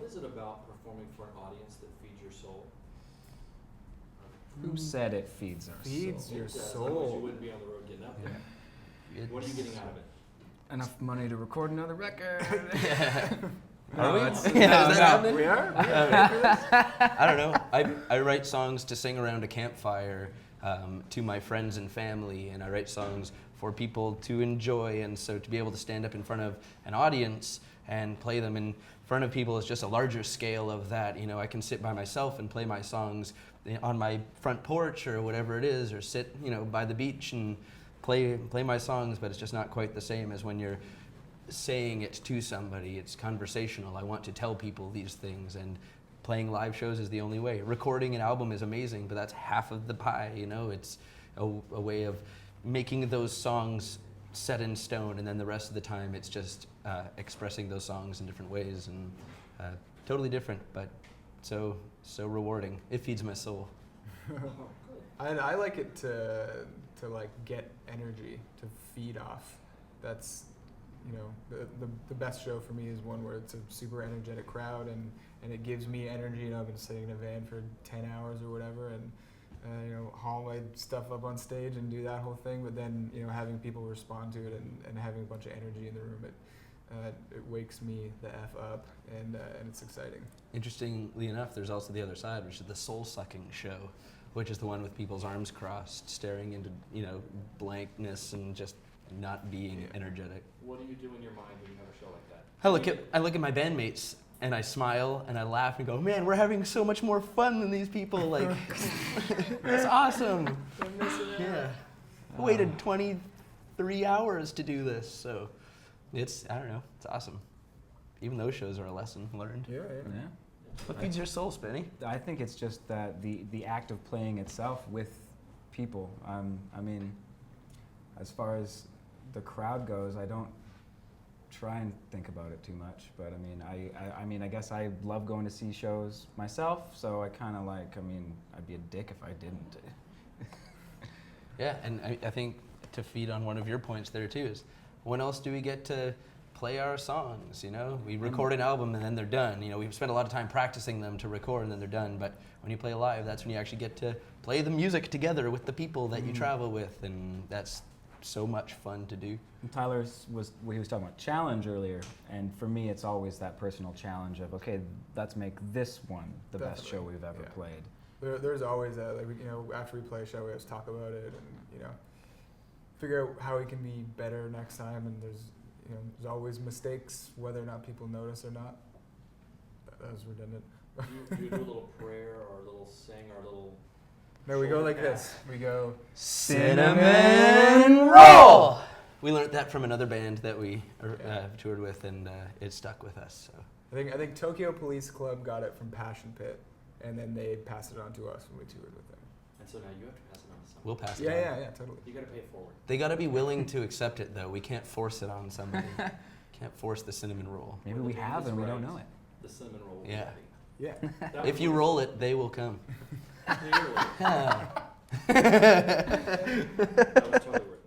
What is it about performing for an audience that feeds your soul? Who said it feeds our Feeds soul? your It does, soul. otherwise you wouldn't be on the road getting up there. What are you getting out of it? Enough money to record another record. Are we? it's- Yeah, is that happening? We are? I don't know. I write songs to sing around a campfire to my friends and family, and I write songs for people to enjoy. And so to be able to stand up in front of an audience and play them in front of people is just a larger scale of that. You know, I can sit by myself and play my songs on my front porch or whatever it is, or sit, you know, by the beach and play my songs, but it's just not quite the same as when you're saying it to somebody. It's conversational. I want to tell people these things, and playing live shows is the only way. Recording an album is amazing, but that's half of the pie, you know. It's a way of making those songs set in stone, and then the rest of the time it's just expressing those songs in different ways, and totally different, but so rewarding. It feeds my soul. I like it to like get energy, to feed off. That's, you know, the best show for me is one where it's a super energetic crowd and it gives me energy. You know, I've been sitting in a van for 10 hours or whatever, and you know, haul my stuff up on stage and do that whole thing. But then, you know, having people respond to it and having a bunch of energy in the room, it wakes me the F up, and it's exciting. Interestingly enough, there's also the other side, which is the soul-sucking show, which is the one with people's arms crossed, staring into, you know, blankness and just not being energetic. What do you do in your mind when you have a show like that? I look at my bandmates and I smile and I laugh and go, man, we're having so much more fun than these people. Like, it's awesome. Yeah, I waited 23 hours to do this, so it's, I don't know, it's awesome. Even those shows are a lesson learned. Yeah. What feeds your soul, Spinny? I think it's just that the act of playing itself with people. I mean, as far as the crowd goes, I don't try and think about it too much. But I mean, I guess I love going to see shows myself. So I kind of like. I mean, I'd be a dick if I didn't. Yeah, and I think to feed on one of your points there too is, when else do we get to play our songs? You know, we record an album and then they're done. You know, we've spent a lot of time practicing them to record and then they're done. But when you play live, that's when you actually get to play the music together with the people that you travel with, and that's so much fun to do. Tyler he was talking about challenge earlier, and for me, it's always that personal challenge of, okay, let's make this one the best show we've ever played. There's always that, like, you know, after we play a show, we always talk about it and, you know, figure out how we can be better next time. And there's always mistakes, whether or not people notice or not. That was redundant. Do you do a little prayer or a little sing or a little... No, we go like this. We go Cinnamon roll! We learned that from another band that we toured with, and it stuck with us. So. I think Tokyo Police Club got it from Passion Pit, and then they passed it on to us when we toured with them. And so now you have to pass it on to someone. We'll pass it on. Yeah, totally. You got to pay it forward. They got to be willing to accept it, though. We can't force it on somebody. Can't force the cinnamon roll. Maybe we have and we don't know it. The cinnamon roll will Yeah. be Yeah. ready. If you roll it, they will come. That was totally worth it.